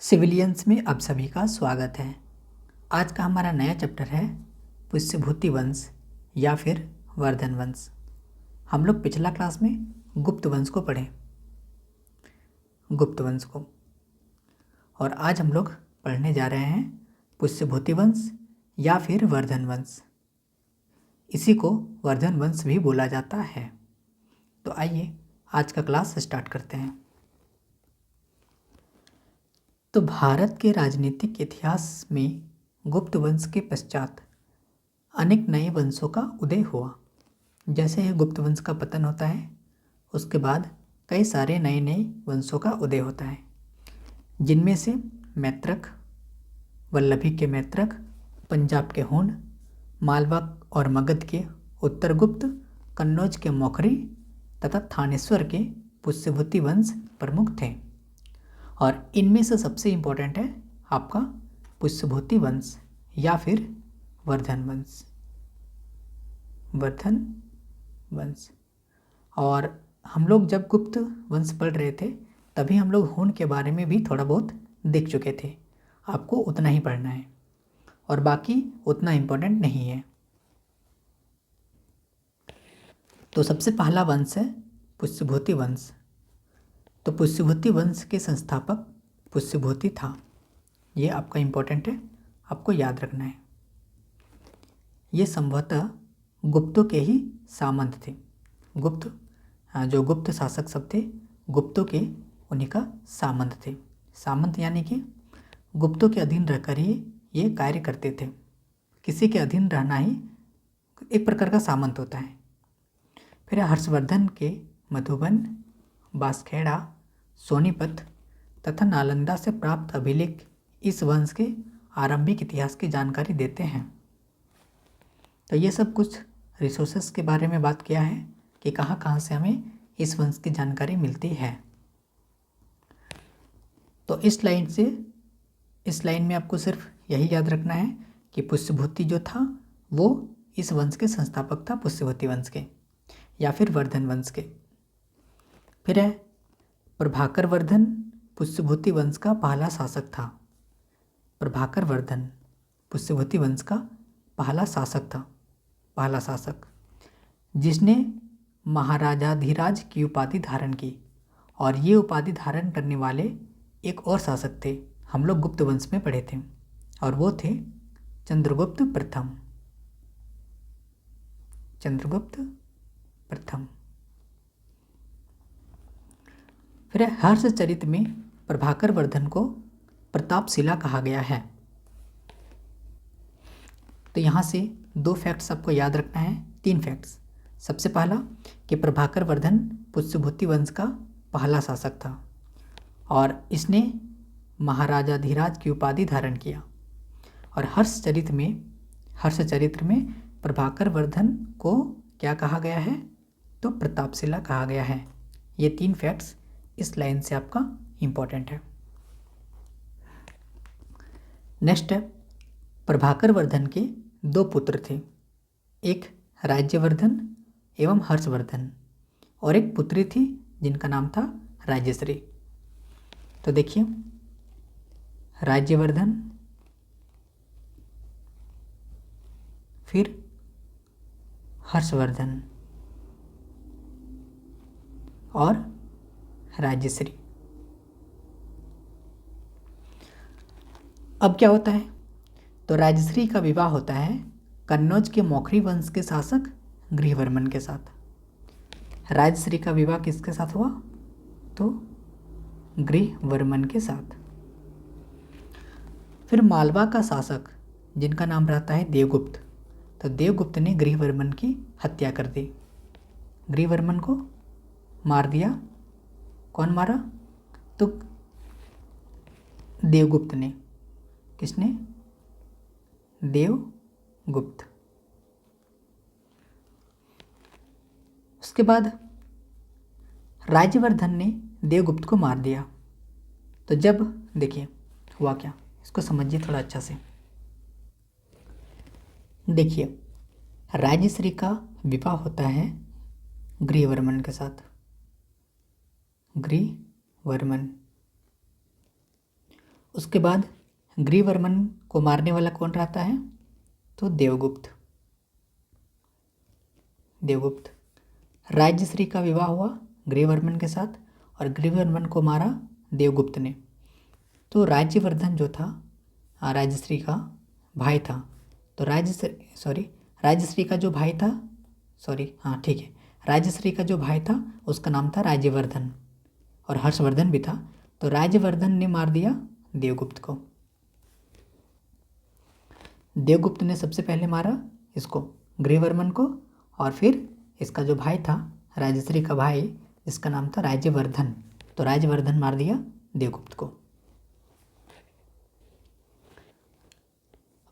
Civilians में आप सभी का स्वागत है। आज का हमारा नया चैप्टर है पुष्यभूति वंश या फिर वर्धन वंश। हम लोग पिछला क्लास में गुप्त वंश को पढ़े, गुप्त वंश को, और आज हम लोग पढ़ने जा रहे हैं पुष्यभूति वंश या फिर वर्धन वंश। इसी को वर्धन वंश भी बोला जाता है। तो आइए आज का क्लास स्टार्ट करते हैं। तो भारत के राजनीतिक इतिहास में गुप्त वंश के पश्चात अनेक नए वंशों का उदय हुआ। जैसे ही गुप्त वंश का पतन होता है, उसके बाद कई सारे नए नए वंशों का उदय होता है, जिनमें से मैत्रक, वल्लभी के मैत्रक, पंजाब के हूण, मालवा और मगध के उत्तरगुप्त, कन्नौज के मौखरी तथा थानेश्वर के पुष्यभूति वंश प्रमुख थे। और इनमें से सबसे इम्पोर्टेंट है आपका पुष्यभूति वंश या फिर वर्धन वंश, वर्धन वंश। और हम लोग जब गुप्त वंश पढ़ रहे थे तभी हम लोग हूण के बारे में भी थोड़ा बहुत देख चुके थे। आपको उतना ही पढ़ना है और बाकी उतना इम्पोर्टेंट नहीं है। तो सबसे पहला वंश है पुष्यभूति वंश। तो पुष्यभूति वंश के संस्थापक पुष्यभूति था। ये आपका इम्पोर्टेंट है, आपको याद रखना है। ये संभवतः गुप्तों के ही सामंत थे। गुप्त जो गुप्त शासक सब थे, गुप्तों के उन्हीं का सामंत थे। सामंत यानी कि गुप्तों के अधीन रहकर ही ये कार्य करते थे। किसी के अधीन रहना ही एक प्रकार का सामंत होता है। फिर हर्षवर्धन के मधुबन, बांसखेड़ा, सोनीपत तथा नालंदा से प्राप्त अभिलेख इस वंश के आरंभिक इतिहास की जानकारी देते हैं। तो ये सब कुछ रिसोर्सेस के बारे में बात किया है कि कहाँ कहाँ से हमें इस वंश की जानकारी मिलती है। तो इस लाइन में आपको सिर्फ यही याद रखना है कि पुष्यभूति जो था वो इस वंश के संस्थापक था, पुष्यभूति वंश के या फिर वर्धन वंश के। फिर है प्रभाकर वर्धन पुष्यभूति वंश का पहला शासक था। प्रभाकर वर्धन पुष्यभूति वंश का पहला शासक था, पहला शासक, जिसने महाराजाधिराज की उपाधि धारण की। और ये उपाधि धारण करने वाले एक और शासक थे, हम लोग गुप्त वंश में पढ़े थे, और वो थे चंद्रगुप्त प्रथम। चंद्रगुप्त प्रथम। फिर हर्षचरित में प्रभाकर वर्धन को प्रतापशिला कहा गया है। तो यहाँ से 2 फैक्ट्स आपको याद रखना है, 3 फैक्ट्स। सबसे पहला कि प्रभाकर वर्धन पुष्यभूति वंश का पहला शासक था और इसने महाराजाधिराज की उपाधि धारण किया। और हर्षचरित्र में प्रभाकर वर्धन को क्या कहा गया है? तो प्रतापशिला कहा गया है। ये 3 फैक्ट्स इस लाइन से आपका इम्पोर्टेंट है। नेक्स्ट है, प्रभाकर वर्धन के 2 पुत्र थे, एक राज्यवर्धन एवं हर्षवर्धन, और एक पुत्री थी जिनका नाम था राज्यश्री। तो देखिए, राज्यवर्धन, फिर हर्षवर्धन और राज्यश्री। अब क्या होता है? तो राज्यश्री का विवाह होता है कन्नौज के मौखरी वंश के शासक गृहवर्मन के साथ। राज्यश्री का विवाह किसके साथ हुआ? तो गृहवर्मन के साथ। फिर मालवा का शासक जिनका नाम रहता है देवगुप्त, तो देवगुप्त ने गृहवर्मन की हत्या कर दी। गृहवर्मन को मार दिया। कौन मारा? तो देवगुप्त ने। किसने? देवगुप्त। उसके बाद राज्यवर्धन ने देवगुप्त को मार दिया। तो जब देखिए हुआ क्या, इसको समझिए थोड़ा अच्छा से। देखिए, राज्यश्री का विवाह होता है गृहवर्मन के साथ। गृहवर्मन उसके बाद ग्रीवर्मन को मारने वाला कौन रहता है? तो देवगुप्त। देवगुप्त। राज्यश्री का विवाह हुआ ग्रीवर्मन के साथ और ग्रीवर्मन को मारा देवगुप्त ने। तो राज्यवर्धन जो था राजश्री का भाई था। तो राजश्री का जो भाई था, राजश्री का जो भाई था उसका नाम था राज्यवर्धन और हर्षवर्धन भी था। तो राज्यवर्धन ने मार दिया देवगुप्त को। देवगुप्त ने सबसे पहले मारा इसको ग्रीवर्मन को और फिर इसका जो भाई था राजश्री का भाई जिसका नाम था राज्यवर्धन, तो राज्यवर्धन मार दिया देवगुप्त को।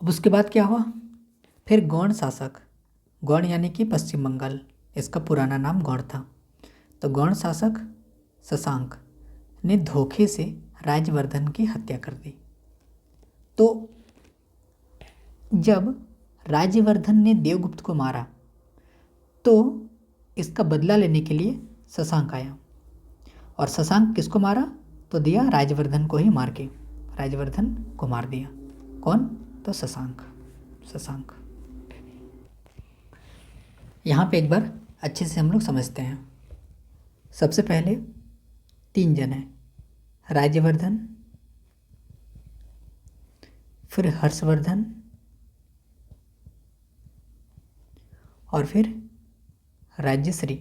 अब उसके बाद क्या हुआ? फिर गौड़ शासक, गौड़ यानी कि पश्चिम बंगाल, इसका पुराना नाम गौड़ था। तो गौड़ शासक शशांक ने धोखे से राज्यवर्धन की हत्या कर दी। तो जब राज्यवर्धन ने देवगुप्त को मारा तो इसका बदला लेने के लिए शशांक आया और शशांक किसको मारा? तो दिया राज्यवर्धन को ही मार के, राज्यवर्धन को मार दिया। कौन? तो शशांक। यहाँ पे एक बार अच्छे से हम लोग समझते हैं। सबसे पहले 3 जन हैं, राज्यवर्धन, फिर हर्षवर्धन और फिर राज्यश्री।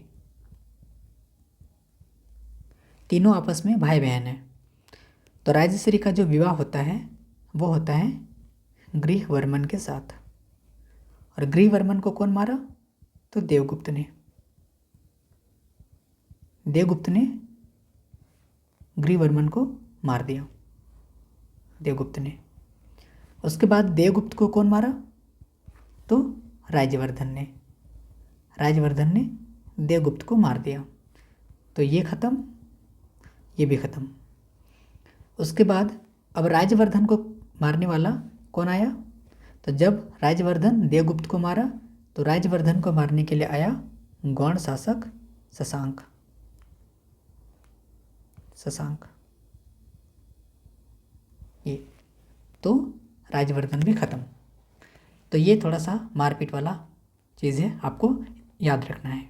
तीनों आपस में भाई बहन हैं। तो राज्यश्री का जो विवाह होता है वो होता है ग्रीवर्मन के साथ। और ग्रीवर्मन को कौन मारा? तो देवगुप्त ने ग्रीवर्मन को मार दिया, देवगुप्त ने। उसके बाद देवगुप्त को कौन मारा? तो राज्यवर्धन ने देवगुप्त को मार दिया। तो ये ख़त्म, ये भी ख़त्म। उसके बाद अब राज्यवर्धन को मारने वाला कौन आया? तो जब राज्यवर्धन देवगुप्त को मारा तो राज्यवर्धन को मारने के लिए आया गौड़ शासक शशांक। ये तो राज्यवर्धन भी ख़त्म। तो ये थोड़ा सा मारपीट वाला चीज़ है, आपको याद रखना है।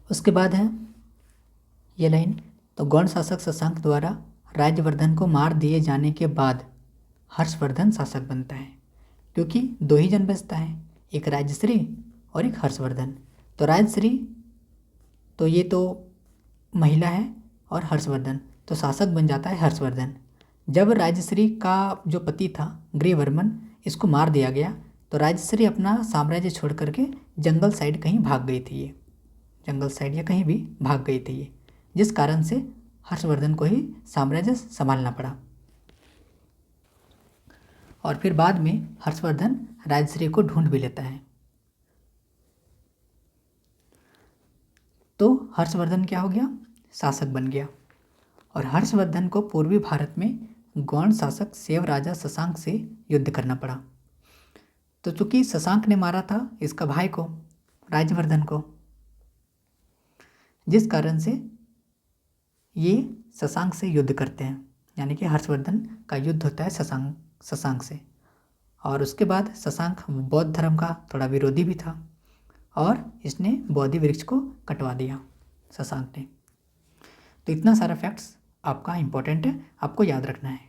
उसके बाद है ये लाइन, तो गौड़ शासक शशांक द्वारा राज्यवर्धन को मार दिए जाने के बाद हर्षवर्धन शासक बनता है, क्योंकि 2 ही जन बचता है, एक राजश्री और एक हर्षवर्धन। तो राजश्री तो ये तो महिला है और हर्षवर्धन तो शासक बन जाता है हर्षवर्धन। जब राजश्री का जो पति था ग्रीवर्मन, इसको मार दिया गया तो राजश्री अपना साम्राज्य छोड़ करके जंगल साइड कहीं भाग गई थी, ये जंगल साइड या कहीं भी भाग गई थी ये, जिस कारण से हर्षवर्धन को ही साम्राज्य संभालना पड़ा। और फिर बाद में हर्षवर्धन राजश्री को ढूंढ भी लेता है। तो हर्षवर्धन क्या हो गया? शासक बन गया। और हर्षवर्धन को पूर्वी भारत में गौड़ शासक सेव राजा शशांक से युद्ध करना पड़ा। तो चूंकि शशांक ने मारा था इसका भाई को, राज्यवर्धन को, जिस कारण से ये शशांक से युद्ध करते हैं, यानी कि हर्षवर्धन का युद्ध होता है शशांक से। और उसके बाद शशांक बौद्ध धर्म का थोड़ा विरोधी भी था और इसने बोधि वृक्ष को कटवा दिया शशांक ने। तो इतना सारा फैक्ट्स आपका इम्पोर्टेंट है, आपको याद रखना है।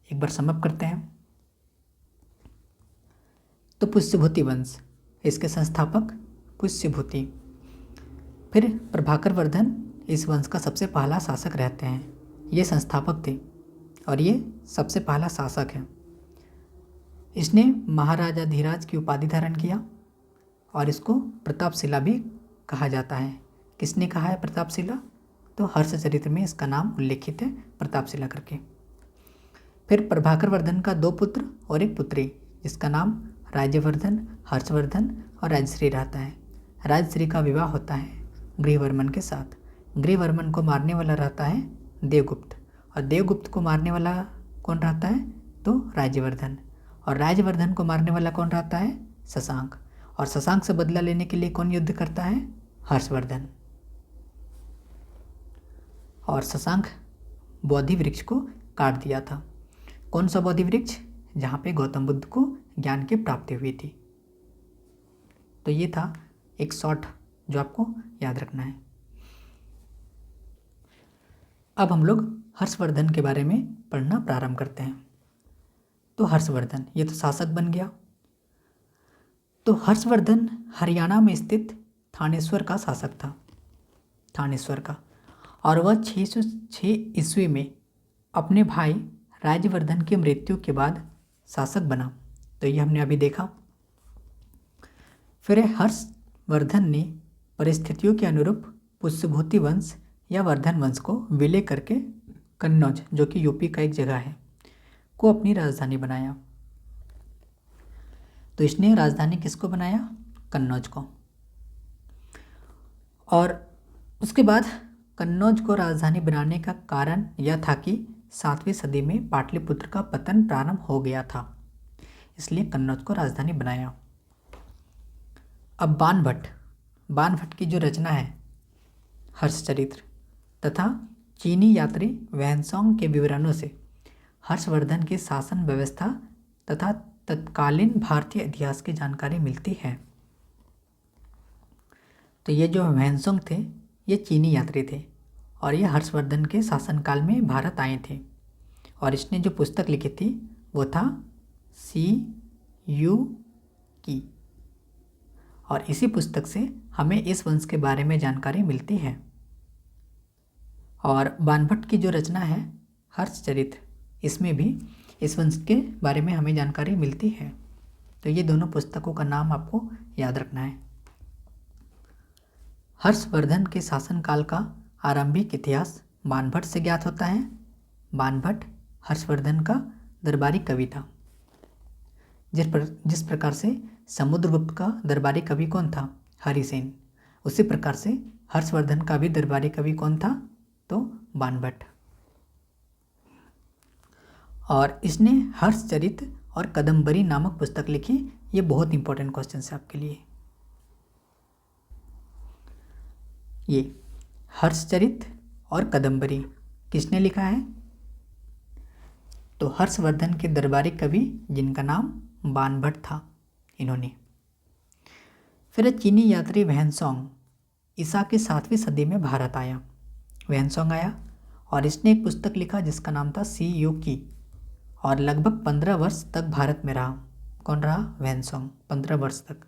एक बार समअप करते हैं। तो पुष्यभूति वंश, इसके संस्थापक पुष्यभूति। फिर प्रभाकर वर्धन इस वंश का सबसे पहला शासक रहते हैं, ये संस्थापक थे और ये सबसे पहला शासक है। इसने महाराजा धीराज की उपाधि धारण किया और इसको प्रतापशिला भी कहा जाता है। किसने कहा है प्रतापशिला? तो हर्षचरित्र में इसका नाम उल्लेखित है प्रतापशिला करके। फिर प्रभाकर वर्धन का 2 पुत्र और 1 पुत्री, जिसका नाम राज्यवर्धन, हर्षवर्धन और राजश्री रहता है। राजश्री का विवाह होता है ग्रीवर्मन के साथ। ग्रीवर्मन को मारने वाला रहता है देवगुप्त और देवगुप्त को मारने वाला कौन रहता है? तो राज्यवर्धन। और राज्यवर्धन को मारने वाला कौन रहता है? शशांक। और शशांक से बदला लेने के लिए कौन युद्ध करता है? हर्षवर्धन। और शशांक बोधि वृक्ष को काट दिया था। कौन सा बोधि वृक्ष? जहाँ पे गौतम बुद्ध को ज्ञान की प्राप्ति हुई थी। तो ये था एक शॉर्ट जो आपको याद रखना है। अब हम लोग हर्षवर्धन के बारे में पढ़ना प्रारंभ करते हैं। तो हर्षवर्धन ये तो शासक बन गया। तो हर्षवर्धन हरियाणा में स्थित थानेश्वर का शासक था, थानेश्वर का, और वह 606 ईस्वी में अपने भाई राज्यवर्धन की मृत्यु के बाद शासक बना। तो ये हमने अभी देखा। फिर हर्षवर्धन ने परिस्थितियों के अनुरूप पुष्यभूति वंश या वर्धन वंश को विलय करके कन्नौज, जो कि यूपी का एक जगह है, को अपनी राजधानी बनाया। तो इसने राजधानी किसको बनाया? कन्नौज को। और उसके बाद कन्नौज को राजधानी बनाने का कारण यह था कि 7वीं सदी में पाटलिपुत्र का पतन प्रारंभ हो गया था, इसलिए कन्नौज को राजधानी बनाया। अब बाणभट्ट की जो रचना है हर्षचरित्र तथा चीनी यात्री वैनसोंग के विवरणों से हर्षवर्धन की शासन व्यवस्था तथा तत्कालीन भारतीय इतिहास की जानकारी मिलती है। तो ये जो वैनसोंग थे ये चीनी यात्री थे और ये हर्षवर्धन के शासनकाल में भारत आए थे, और इसने जो पुस्तक लिखी थी वो था CU की, और इसी पुस्तक से हमें इस वंश के बारे में जानकारी मिलती है। और बाणभट्ट की जो रचना है हर्षचरित्र, इसमें भी इस वंश के बारे में हमें जानकारी मिलती है। तो ये दोनों पुस्तकों का नाम आपको याद रखना है। हर्षवर्धन के शासनकाल का आरंभिक इतिहास बाणभट्ट से ज्ञात होता है। बाणभट्ट हर्षवर्धन का दरबारी कवि था। जिस प्रकार से समुद्रगुप्त का दरबारी कवि कौन था? हरिसेन। उसी प्रकार से हर्षवर्धन का भी दरबारी कवि कौन था? तो बाणभट्ट। और इसने हर्षचरित्र और कदम्बरी नामक पुस्तक लिखी। ये बहुत इंपॉर्टेंट क्वेश्चन है आपके लिए। ये हर्षचरित्र और कदम्बरी किसने लिखा है? तो हर्षवर्धन के दरबारी कवि जिनका नाम बाणभट्ट था, इन्होंने। फिर चीनी यात्री वैनसोंग ईसा की 7वीं सदी में भारत आया। वैनसोंग आया और इसने एक पुस्तक लिखा जिसका नाम था CU की, और लगभग 15 वर्ष तक भारत में रहा। कौन रहा? वैनसोंग, 15 वर्ष तक।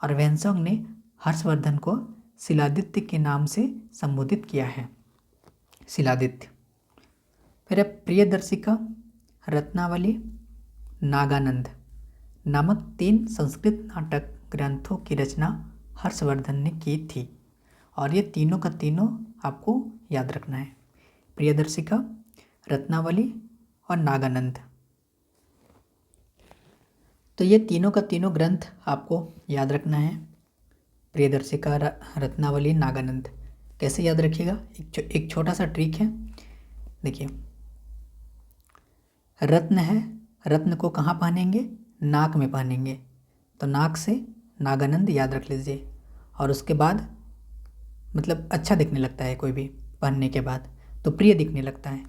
और वैनसोंग ने हर्षवर्धन को शिलादित्य के नाम से संबोधित किया है, शिलादित्य। फिर प्रियदर्शिका, रत्नावली, नागानंद नामक 3 संस्कृत नाटक ग्रंथों की रचना हर्षवर्धन ने की थी, और ये तीनों का तीनों आपको याद रखना है। प्रियदर्शिका, रत्नावली और नागानंद। तो ये तीनों का तीनों ग्रंथ आपको याद रखना है। प्रियदर्शिका, रत्नावली, नागानंद। कैसे याद रखिएगा? एक छोटा सा ट्रिक है। देखिए, रत्न है, रत्न को कहाँ पहनेंगे? नाक में पहनेंगे। तो नाक से नागानंद याद रख लीजिए, और उसके बाद मतलब अच्छा दिखने लगता है कोई भी पहनने के बाद, तो प्रिय दिखने लगता है,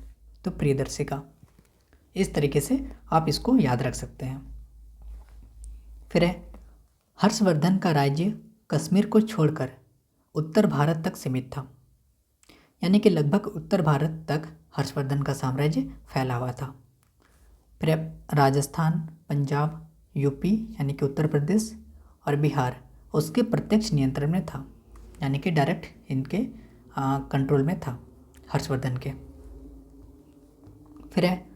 तो प्रियदर्शिका। इस तरीके से आप इसको याद रख सकते हैं। फिर है हर्षवर्धन का राज्य कश्मीर को छोड़कर उत्तर भारत तक सीमित था, यानी कि लगभग उत्तर भारत तक हर्षवर्धन का साम्राज्य फैला हुआ था। फिर राजस्थान, पंजाब, यूपी यानी कि उत्तर प्रदेश और बिहार उसके प्रत्यक्ष नियंत्रण में था, यानी कि डायरेक्ट इनके कंट्रोल में था हर्षवर्धन के। फिर है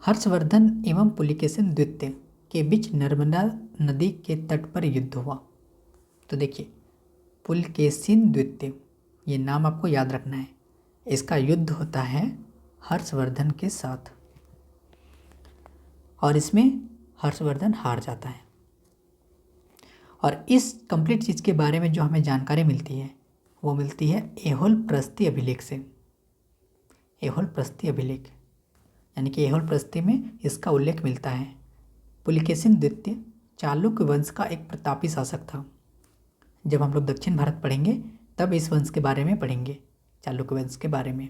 हर्षवर्धन एवं पुलिकेशिन द्वितीय के बीच नर्मदा नदी के तट पर युद्ध हुआ। तो देखिए, पुलकेशिन द्वितीय, ये नाम आपको याद रखना है। इसका युद्ध होता है हर्षवर्धन के साथ, और इसमें हर्षवर्धन हार जाता है। और इस कंप्लीट चीज़ के बारे में जो हमें जानकारी मिलती है वो मिलती है ऐहोल प्रस्ती अभिलेख से। ऐहोल प्रस्ती अभिलेख यानी कि ऐहोल प्रस्ती में इसका उल्लेख मिलता है। पुलिकेशिन द्वितीय चालुक्य वंश का एक प्रतापी शासक था। जब हम लोग दक्षिण भारत पढ़ेंगे तब इस वंश के बारे में पढ़ेंगे, चालुक्य वंश के बारे में।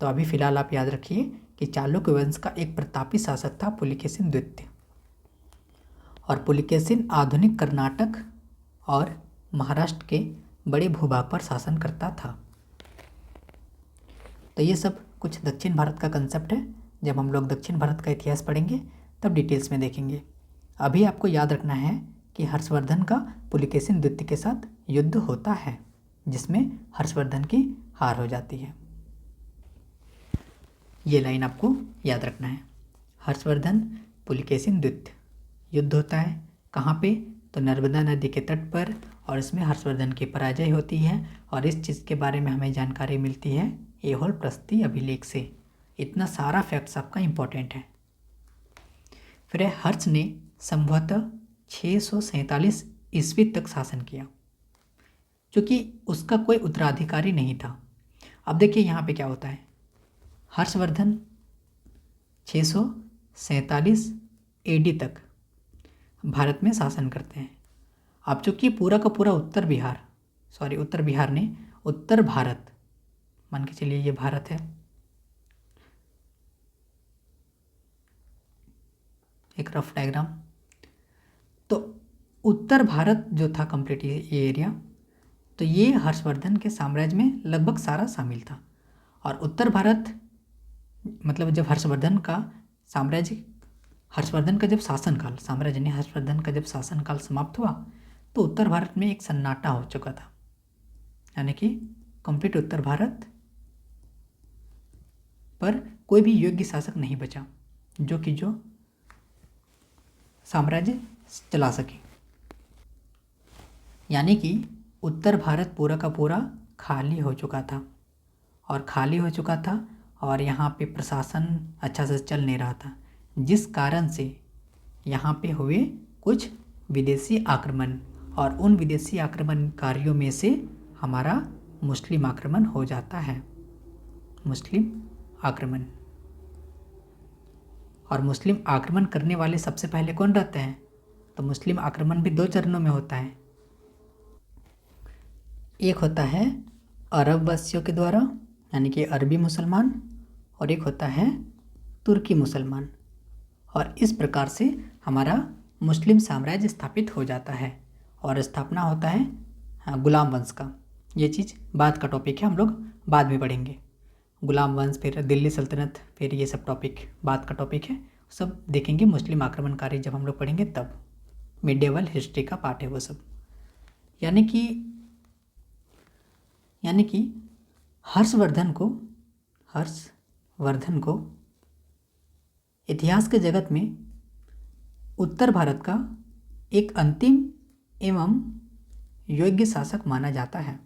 तो अभी फ़िलहाल आप याद रखिए कि चालुक्य वंश का एक प्रतापी शासक था पुलिकेशिन द्वितीय, और पुलिकेशिन आधुनिक कर्नाटक और महाराष्ट्र के बड़े भूभाग पर शासन करता था। तो ये सब कुछ दक्षिण भारत का कंसेप्ट है। जब हम लोग दक्षिण भारत का इतिहास पढ़ेंगे तब डिटेल्स में देखेंगे। अभी आपको याद रखना है कि हर्षवर्धन का पुलिकेशिन द्वितीय के साथ युद्ध होता है, जिसमें हर्षवर्धन की हार हो जाती है। ये लाइन आपको याद रखना है। हर्षवर्धन पुलिकेशिन द्वितीय युद्ध होता है कहाँ पे? तो नर्मदा नदी के तट पर, और इसमें हर्षवर्धन की पराजय होती है। और इस चीज़ के बारे में हमें जानकारी मिलती है ऐहोल प्रशस्ति अभिलेख से। इतना सारा फैक्ट्स आपका इम्पोर्टेंट है। फिर हर्ष ने संभवतः 647 ईस्वी तक शासन किया, क्योंकि उसका कोई उत्तराधिकारी नहीं था। अब देखिए यहाँ पे क्या होता है, हर्षवर्धन 647 एडी तक भारत में शासन करते हैं। अब चूँकि पूरा का पूरा उत्तर भारत, मान के चलिए ये भारत है, एक रफ डायग्राम। तो उत्तर भारत जो था कंप्लीट ये एरिया, तो ये हर्षवर्धन के साम्राज्य में लगभग सारा शामिल था। और उत्तर भारत मतलब जब हर्षवर्धन का जब शासनकाल, साम्राज्य ने हर्षवर्धन का जब शासनकाल समाप्त हुआ, तो उत्तर भारत में एक सन्नाटा हो चुका था, यानी कि कंप्लीट उत्तर भारत पर कोई भी योग्य शासक नहीं बचा जो साम्राज्य चला सके। यानी कि उत्तर भारत पूरा का पूरा खाली हो चुका था, और यहाँ पे प्रशासन अच्छा से चल नहीं रहा था, जिस कारण से यहाँ पे हुए कुछ विदेशी आक्रमण, और उन विदेशी आक्रमणकारियों में से हमारा मुस्लिम आक्रमण हो जाता है। मुस्लिम आक्रमण, और मुस्लिम आक्रमण करने वाले सबसे पहले कौन रहते हैं? तो मुस्लिम आक्रमण भी 2 चरणों में होता है। एक होता है अरब वासियों के द्वारा, यानी कि अरबी मुसलमान, और एक होता है तुर्की मुसलमान। और इस प्रकार से हमारा मुस्लिम साम्राज्य स्थापित हो जाता है, और स्थापना होता है गुलाम वंश का। ये चीज़ बाद का टॉपिक है, हम लोग बाद में पढ़ेंगे। गुलाम वंश, फिर दिल्ली सल्तनत, फिर ये सब टॉपिक बाद का टॉपिक है, सब देखेंगे मुस्लिम आक्रमणकारी जब हम लोग पढ़ेंगे तब। मिडेवल हिस्ट्री का पार्ट है वो सब। यानी कि हर्षवर्धन को इतिहास के जगत में उत्तर भारत का एक अंतिम एवं योग्य शासक माना जाता है।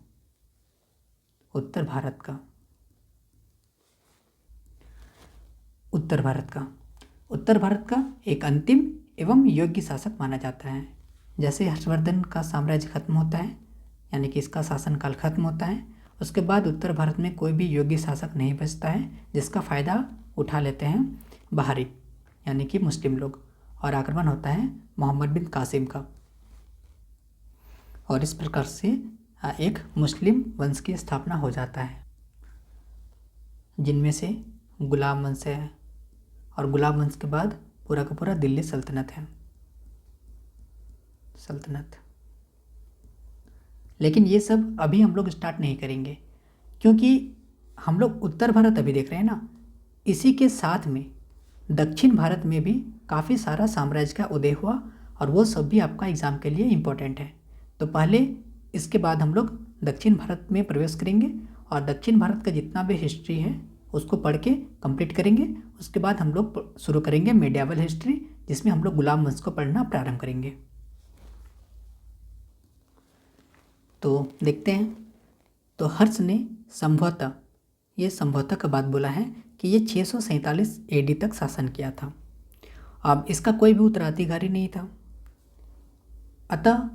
उत्तर भारत का एक अंतिम एवं योग्य शासक माना जाता है। जैसे हर्षवर्धन का साम्राज्य खत्म होता है, यानी कि इसका शासनकाल खत्म होता है, उसके बाद उत्तर भारत में कोई भी योग्य शासक नहीं बचता है, जिसका फ़ायदा उठा लेते हैं बाहरी, यानी कि मुस्लिम लोग, और आक्रमण होता है मोहम्मद बिन कासिम का। और इस प्रकार से एक मुस्लिम वंश की स्थापना हो जाता है, जिनमें से गुलाम वंश है, और गुलाम वंश के बाद पूरा का पूरा दिल्ली सल्तनत है। लेकिन ये सब अभी हम लोग स्टार्ट नहीं करेंगे, क्योंकि हम लोग उत्तर भारत अभी देख रहे हैं ना, इसी के साथ में दक्षिण भारत में भी काफ़ी सारा साम्राज्य का उदय हुआ, और वो सब भी आपका एग्ज़ाम के लिए इम्पोर्टेंट है। तो पहले इसके बाद हम लोग दक्षिण भारत में प्रवेश करेंगे, और दक्षिण भारत का जितना भी हिस्ट्री है उसको पढ़ के कंप्लीट करेंगे। उसके बाद हम लोग शुरू करेंगे मिडिएवल हिस्ट्री, जिसमें हम लोग गुलाम वंश को पढ़ना प्रारंभ करेंगे। तो देखते हैं। तो हर्ष ने संभवतः का बात बोला है कि ये 647 एडी तक शासन किया था। अब इसका कोई भी उत्तराधिकारी नहीं था, अतः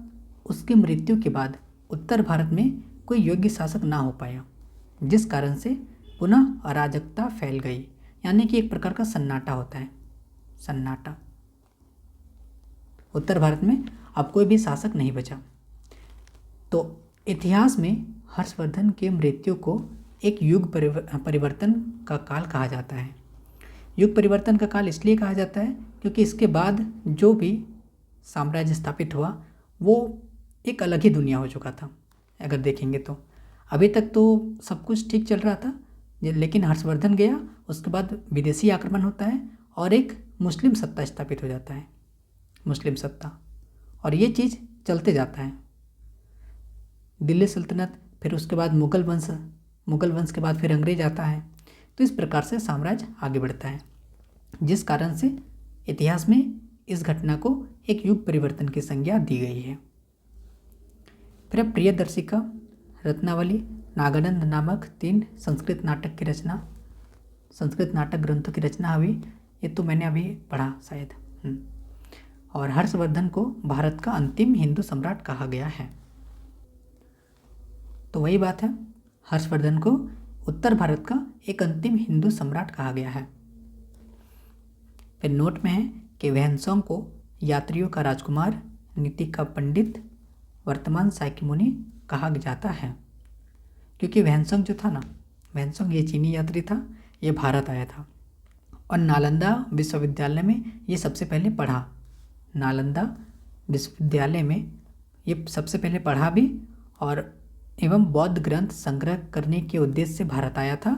उसकी मृत्यु के बाद उत्तर भारत में कोई योग्य शासक ना हो पाया, जिस कारण से पुनः अराजकता फैल गई, यानी कि एक प्रकार का सन्नाटा होता है। सन्नाटा, उत्तर भारत में अब कोई भी शासक नहीं बचा। तो इतिहास में हर्षवर्धन के मृत्यु को एक युग परिवर्तन का काल कहा जाता है। युग परिवर्तन का काल इसलिए कहा जाता है क्योंकि इसके बाद जो भी साम्राज्य स्थापित हुआ वो एक अलग ही दुनिया हो चुका था। अगर देखेंगे तो अभी तक तो सब कुछ ठीक चल रहा था, लेकिन हर्षवर्धन गया, उसके बाद विदेशी आक्रमण होता है और एक मुस्लिम सत्ता स्थापित हो जाता है, मुस्लिम सत्ता, और ये चीज़ चलते जाता है। दिल्ली सल्तनत, फिर उसके बाद मुगल वंश के बाद फिर अंग्रेज आता है। तो इस प्रकार से साम्राज्य आगे बढ़ता है, जिस कारण से इतिहास में इस घटना को एक युग परिवर्तन की संज्ञा दी गई है। फिर अब प्रियदर्शिका, रत्नावली, नागानंद नामक 3 संस्कृत नाटक ग्रंथों की रचना हुई। ये तो मैंने अभी पढ़ा शायद। और हर्षवर्धन को भारत का अंतिम हिंदू सम्राट कहा गया है। तो वही बात है, हर्षवर्धन को उत्तर भारत का एक अंतिम हिंदू सम्राट कहा गया है। फिर नोट में है कि वैनसोंग को यात्रियों का राजकुमार, नीति का पंडित, वर्तमान साइकी मुनि कहा जाता है, क्योंकि वैनसोंग जो था ना, वैनसोंग ये चीनी यात्री था, ये भारत आया था और नालंदा विश्वविद्यालय में ये सबसे पहले पढ़ा। नालंदा विश्वविद्यालय में ये सबसे पहले पढ़ा भी और एवं बौद्ध ग्रंथ संग्रह करने के उद्देश्य से भारत आया था,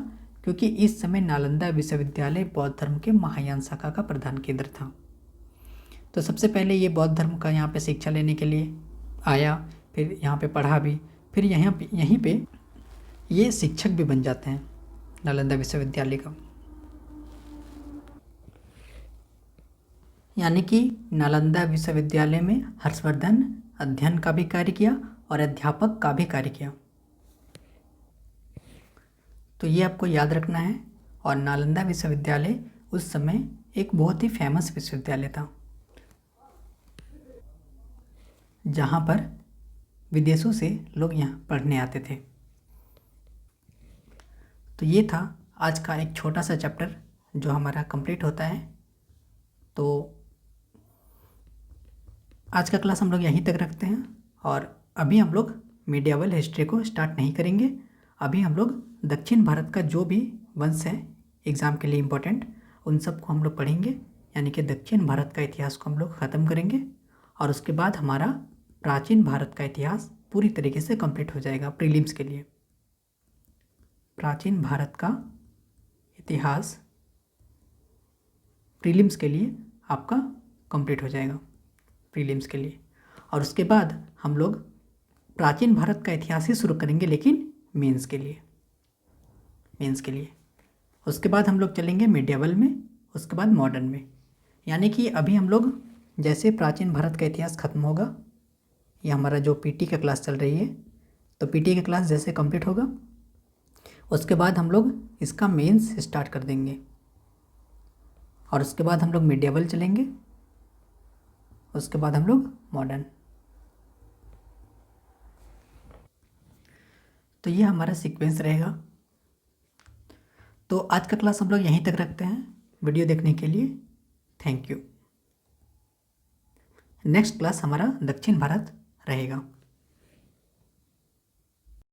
क्योंकि इस समय नालंदा विश्वविद्यालय बौद्ध धर्म के महायान शाखा का प्रधान केंद्र था। तो सबसे पहले ये बौद्ध धर्म का यहाँ पे शिक्षा लेने के लिए आया, फिर यहाँ पे पढ़ा भी, फिर यहीं पे ये शिक्षक भी बन जाते हैं नालंदा विश्वविद्यालय का। यानी कि नालंदा विश्वविद्यालय में हर्षवर्धन अध्ययन का भी कार्य किया और अध्यापक का भी कार्य किया। तो ये आपको याद रखना है। और नालंदा विश्वविद्यालय उस समय एक बहुत ही फेमस विश्वविद्यालय था, जहाँ पर विदेशों से लोग यहाँ पढ़ने आते थे। तो ये था आज का एक छोटा सा चैप्टर जो हमारा कंप्लीट होता है। तो आज का क्लास हम लोग यहीं तक रखते हैं और अभी हम लोग मिडिएवल हिस्ट्री को स्टार्ट नहीं करेंगे। अभी हम लोग दक्षिण भारत का जो भी वंश है एग्ज़ाम के लिए इम्पोर्टेंट, उन सब को हम लोग पढ़ेंगे, यानी कि दक्षिण भारत का इतिहास को हम लोग ख़त्म करेंगे और उसके बाद हमारा प्राचीन भारत का इतिहास पूरी तरीके से कंप्लीट हो जाएगा प्रीलिम्स के लिए। प्राचीन भारत का इतिहास प्रीलिम्स के लिए आपका कंप्लीट हो जाएगा, प्रीलिम्स के लिए। और उसके बाद हम लोग प्राचीन भारत का इतिहास ही शुरू करेंगे, लेकिन मेंस के लिए। उसके बाद हम लोग चलेंगे मिडिएवल में, उसके बाद मॉडर्न में। यानी कि अभी हम लोग जैसे प्राचीन भारत का इतिहास ख़त्म होगा, ये हमारा जो पीटी का क्लास चल रही है, तो पीटी का क्लास जैसे कंप्लीट होगा उसके बाद हम लोग इसका मेंस स्टार्ट कर देंगे और उसके बाद हम लोग मिडिएवल चलेंगे, उसके बाद हम लोग मॉडर्न। तो ये हमारा सीक्वेंस रहेगा। तो आज का क्लास हम लोग यहीं तक रखते हैं। वीडियो देखने के लिए थैंक यू। नेक्स्ट क्लास हमारा दक्षिण भारत रहेगा।